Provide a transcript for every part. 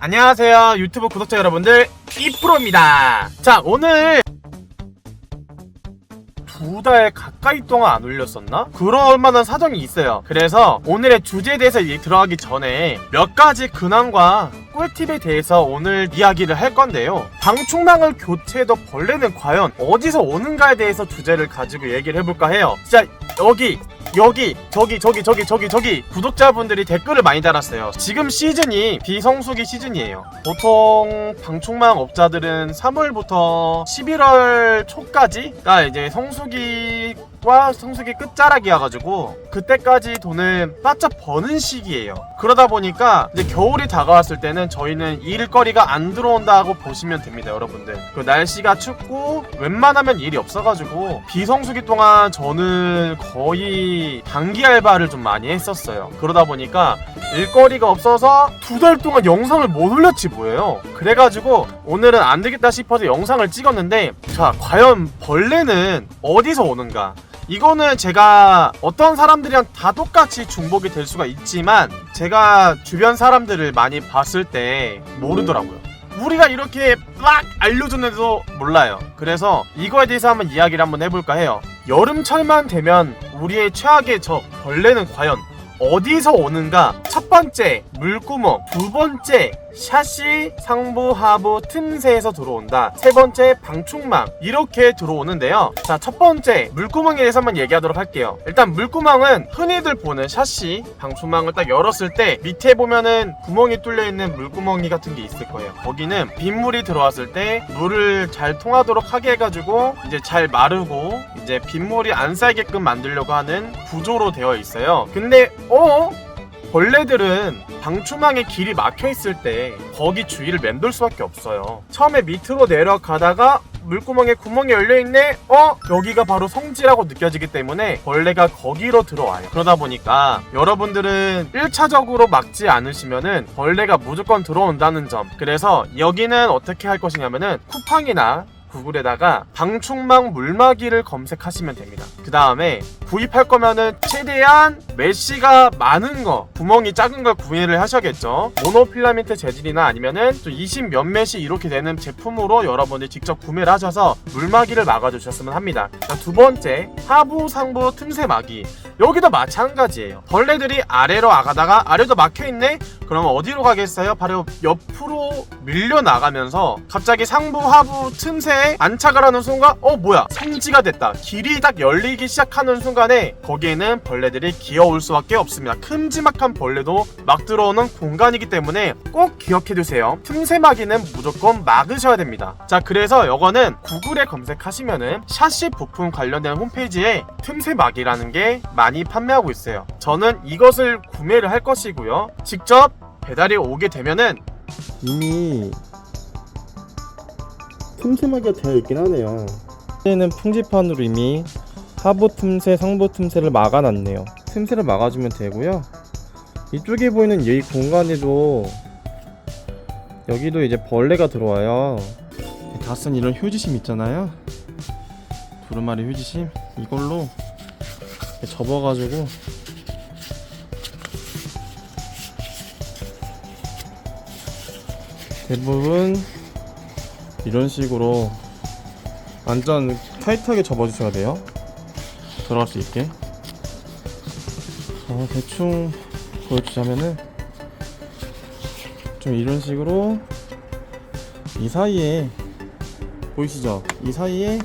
안녕하세요 유튜브 구독자 여러분들, 이프로입니다. 자, 오늘 2달 가까이 동안 안 올렸었나? 그럴 만한 사정이 있어요. 그래서 오늘의 주제에 대해서 들어가기 전에 몇 가지 근황과 꿀팁에 대해서 오늘 이야기를 할 건데요. 방충망을 교체해도 벌레는 과연 어디서 오는가에 대해서 주제를 가지고 얘기를 해볼까 해요. 진짜 여기 저기 구독자분들이 댓글을 많이 달았어요. 지금 시즌이 비성수기 시즌이에요. 보통 방충망 업자들은 3월부터 11월 초까지가 이제 성수기와 성수기 끝자락이어가지고 그때까지 돈을 바짝 버는 시기예요. 그러다 보니까 이제 겨울이 다가왔을 때는 저희는 일거리가 안 들어온다고 보시면 됩니다. 여러분들, 그 날씨가 춥고 웬만하면 일이 없어가지고 비성수기 동안 저는 거의 단기 알바를 좀 많이 했었어요. 그러다 보니까 일거리가 없어서 2달 동안 영상을 못 올렸지 뭐예요. 그래가지고 오늘은 안 되겠다 싶어서 영상을 찍었는데, 자, 과연 벌레는 어디서 오는가? 이거는 제가 어떤 사람들이랑 다 똑같이 중복이 될 수가 있지만 제가 주변 사람들을 많이 봤을 때 모르더라고요. 우리가 이렇게 막 알려줬는데도 몰라요. 그래서 이거에 대해서 한번 이야기를 한번 해볼까 해요. 여름철만 되면 우리의 최악의 적 벌레는 과연 어디서 오는가? 첫 번째, 물구멍. 두 번째, 샤시, 상부, 하부, 틈새에서 들어온다. 세 번째, 방충망. 이렇게 들어오는데요. 자, 첫 번째, 물구멍에 대해서 한번 얘기하도록 할게요. 일단 물구멍은 흔히들 보는 샤시, 방충망을 딱 열었을 때 밑에 보면은 구멍이 뚫려있는 물구멍이 같은 게 있을 거예요. 거기는 빗물이 들어왔을 때 물을 잘 통하도록 하게 해가지고 이제 잘 마르고 이제 빗물이 안 쌓이게끔 만들려고 하는 구조로 되어 있어요. 근데 벌레들은 방충망에 길이 막혀있을 때 거기 주위를 맴돌 수밖에 없어요. 처음에 밑으로 내려가다가 물구멍에 구멍이 열려있네? 여기가 바로 성지라고 느껴지기 때문에 벌레가 거기로 들어와요. 그러다 보니까 여러분들은 1차적으로 막지 않으시면은 벌레가 무조건 들어온다는 점. 그래서 여기는 어떻게 할 것이냐면은 쿠팡이나 구글에다가 방충망 물막이를 검색하시면 됩니다. 그 다음에 구입할 거면은 최대한 메쉬가 많은 거, 구멍이 작은 걸 구매를 하셔야겠죠. 모노필라멘트 재질이나 아니면은 또 20몇 메시 이렇게 되는 제품으로 여러분들이 직접 구매를 하셔서 물막이를 막아주셨으면 합니다. 자, 두 번째, 하부, 상부, 틈새 막이. 여기도 마찬가지예요. 벌레들이 아래로 가다가 아래도 막혀있네? 그러면 어디로 가겠어요? 바로 옆으로 밀려나가면서 갑자기 상부, 하부, 틈새에 안착을 하는 순간 뭐야? 성지가 됐다. 길이 딱 열리기 시작하는 순간에 거기에는 벌레들이 기어올 수밖에 없습니다. 큼지막한 벌레도 막 들어오는 공간이기 때문에 꼭 기억해두세요. 틈새 막이는 무조건 막으셔야 됩니다. 자, 그래서 이거는 구글에 검색하시면은 샤시 부품 관련된 홈페이지에 틈새 막이라는 게 많이 판매하고 있어요. 저는 이것을 구매를 할 것이고요. 직접 배달이 오게 되면은 이미 틈새막이가 되어 있긴 하네요. 얘는 풍지판으로 이미 하부 틈새, 상부 틈새를 막아놨네요. 틈새를 막아주면 되고요. 이쪽에 보이는 이 공간에도 여기도 이제 벌레가 들어와요. 다 쓴 이런 휴지심 있잖아요. 두루마리 휴지심, 이걸로 접어가지고 대부분 이런 식으로 완전 타이트하게 접어주셔야 돼요. 들어갈 수 있게. 대충 보여주자면은 좀 이런 식으로 이 사이에 보이시죠? 이 사이에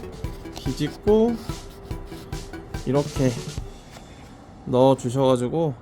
비집고 이렇게 넣어 주셔가지고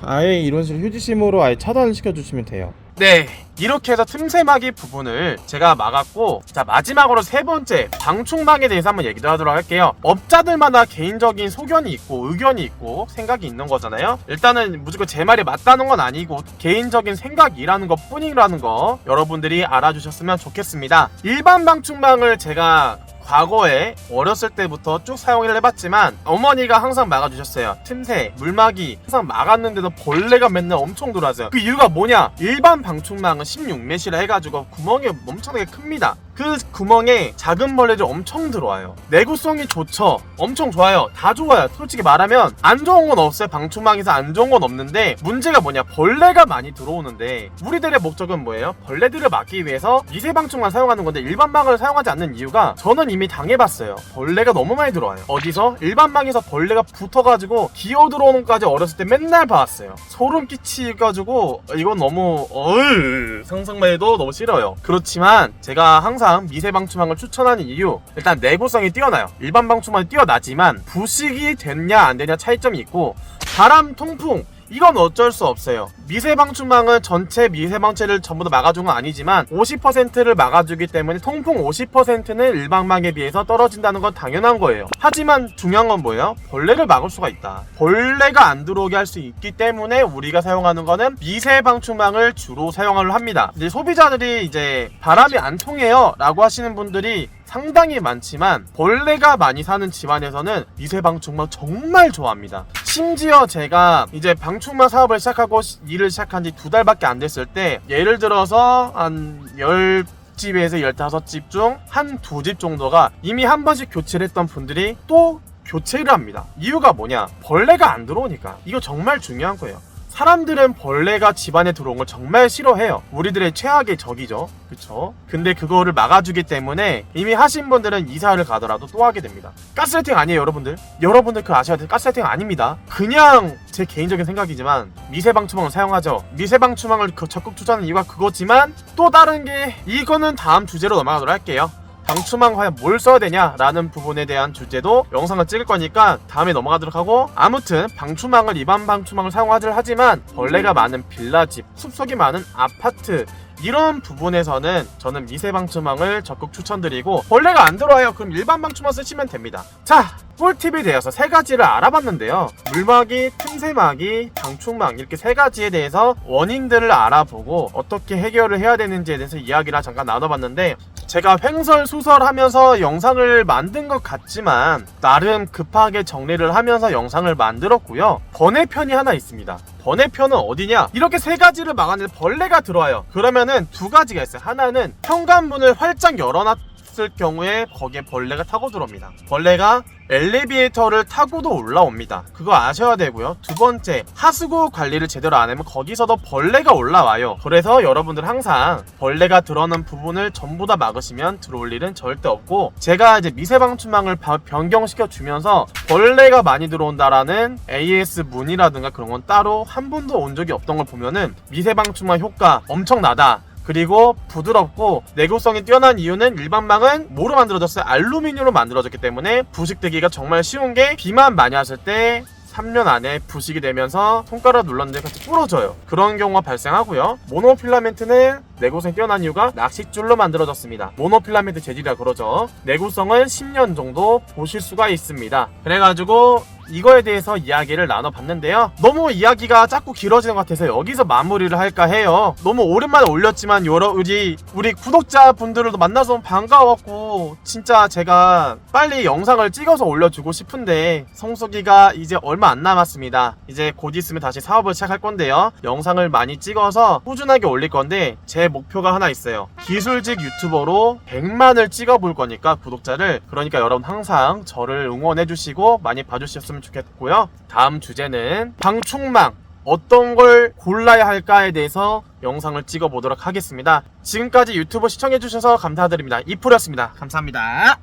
아예 이런 식으로 휴지심으로 아예 차단을 시켜주시면 돼요. 네, 이렇게 해서 틈새막이 부분을 제가 막았고, 자, 마지막으로 세 번째, 방충망에 대해서 한번 얘기를 하도록 할게요. 업자들마다 개인적인 소견이 있고 의견이 있고 생각이 있는 거잖아요. 일단은 무조건 제 말이 맞다는 건 아니고 개인적인 생각이라는 것 뿐이라는 거 여러분들이 알아주셨으면 좋겠습니다. 일반 방충망을 제가 과거에 어렸을 때부터 쭉 사용을 해봤지만 어머니가 항상 막아주셨어요. 틈새, 물막이 항상 막았는데도 벌레가 맨날 엄청 들어와서요. 그 이유가 뭐냐? 일반 방충망은 16메시라 해가지고 구멍이 엄청나게 큽니다. 그 구멍에 작은 벌레들이 엄청 들어와요. 내구성이 좋죠. 엄청 좋아요. 다 좋아요. 솔직히 말하면 안 좋은 건 없어요. 방충망에서 안 좋은 건 없는데 문제가 뭐냐, 벌레가 많이 들어오는데 우리들의 목적은 뭐예요? 벌레들을 막기 위해서 미세방충망 사용하는 건데 일반 방을 사용하지 않는 이유가 저는 이미 당해봤어요. 벌레가 너무 많이 들어와요. 어디서? 일반 방에서 벌레가 붙어가지고 기어 들어오는 것까지 어렸을 때 맨날 봤어요. 소름 끼치가지고 이건 너무 상상만 해도 너무 싫어요. 그렇지만 제가 항상 미세방충망을 추천하는 이유, 일단 내구성이 뛰어나요. 일반 방충망이 뛰어나지만 부식이 됐냐 안 되냐 차이점이 있고, 바람 통풍 이건 어쩔 수 없어요. 미세방충망은 전체 미세방체를 전부 다 막아준 건 아니지만 50%를 막아주기 때문에 통풍 50%는 일반망에 비해서 떨어진다는 건 당연한 거예요. 하지만 중요한 건 뭐예요? 벌레를 막을 수가 있다. 벌레가 안 들어오게 할 수 있기 때문에 우리가 사용하는 거는 미세방충망을 주로 사용을 합니다. 이제 소비자들이 이제 바람이 안 통해요 라고 하시는 분들이 상당히 많지만 벌레가 많이 사는 집안에서는 미세방충망 정말 좋아합니다. 심지어 제가 이제 방충망 사업을 시작하고 일을 시작한 지 2달밖에 안 됐을 때, 예를 들어서 한 10집에서 15집 중 한 2집 정도가 이미 한 번씩 교체를 했던 분들이 또 교체를 합니다. 이유가 뭐냐? 벌레가 안 들어오니까. 이거 정말 중요한 거예요. 사람들은 벌레가 집안에 들어온 걸 정말 싫어해요. 우리들의 최악의 적이죠. 그쵸? 근데 그거를 막아주기 때문에 이미 하신 분들은 이사를 가더라도 또 하게 됩니다. 가스라이팅 아니에요, 여러분들. 여러분들 그거 아셔야 돼요. 가스라이팅 아닙니다. 그냥 제 개인적인 생각이지만 미세방충망을 사용하죠. 미세방충망을 적극 추천하는 이유가 그거지만, 또 다른 게, 이거는 다음 주제로 넘어가도록 할게요. 방충망 과연 뭘 써야 되냐 라는 부분에 대한 주제도 영상을 찍을 거니까 다음에 넘어가도록 하고, 아무튼 방충망을 일반 방충망을 사용하긴 하지만 벌레가 많은 빌라집, 숲속이 많은 아파트, 이런 부분에서는 저는 미세방충망을 적극 추천드리고, 벌레가 안 들어와요 그럼 일반 방충망 쓰시면 됩니다. 자, 꿀팁에 대해서 3가지를 알아봤는데요. 물막이, 틈새막이, 방충망, 이렇게 3가지에 대해서 원인들을 알아보고 어떻게 해결을 해야 되는지에 대해서 이야기를 잠깐 나눠봤는데, 제가 횡설수설하면서 영상을 만든 것 같지만 나름 급하게 정리를 하면서 영상을 만들었고요. 번외편이 하나 있습니다. 번외편은 어디냐? 이렇게 3가지를 막았는데 벌레가 들어와요. 그러면은 2가지가 있어요. 하나는 현관문을 활짝 열어놨을 경우에 거기에 벌레가 타고 들어옵니다. 벌레가 엘리베이터를 타고도 올라옵니다. 그거 아셔야 되고요. 2번째, 하수구 관리를 제대로 안 하면 거기서도 벌레가 올라와요. 그래서 여러분들 항상 벌레가 들어오는 부분을 전부 다 막으시면 들어올 일은 절대 없고, 제가 이제 미세방충망을 변경시켜 주면서 벌레가 많이 들어온다라는 AS 문이라든가 그런 건 따로 한 번도 온 적이 없던 걸 보면은 미세방충망 효과 엄청나다. 그리고 부드럽고 내구성이 뛰어난 이유는 일반망은 뭐로 만들어졌어요? 알루미늄으로 만들어졌기 때문에 부식되기가 정말 쉬운 게, 비만 많이 왔을 때 3년 안에 부식이 되면서 손가락 눌렀는데 같이 부러져요. 그런 경우가 발생하고요. 모노필라멘트는 내구성이 뛰어난 이유가 낚싯줄로 만들어졌습니다. 모노필라멘트 재질이라 그러죠. 내구성은 10년 정도 보실 수가 있습니다. 그래가지고 이거에 대해서 이야기를 나눠봤는데요. 너무 이야기가 자꾸 길어지는 것 같아서 여기서 마무리를 할까 해요. 너무 오랜만에 올렸지만 우리 구독자분들도 만나서 반가웠고, 진짜 제가 빨리 영상을 찍어서 올려주고 싶은데 성수기가 이제 얼마 안 남았습니다. 이제 곧 있으면 다시 사업을 시작할 건데요. 영상을 많이 찍어서 꾸준하게 올릴 건데, 제 목표가 하나 있어요. 기술직 유튜버로 100만을 찍어볼 거니까, 구독자를. 그러니까 여러분 항상 저를 응원해주시고 많이 봐주셨으면 좋겠고요. 다음 주제는 방충망 어떤 걸 골라야 할까에 대해서 영상을 찍어 보도록 하겠습니다. 지금까지 유튜브 시청해주셔서 감사드립니다. 이프로였습니다. 감사합니다.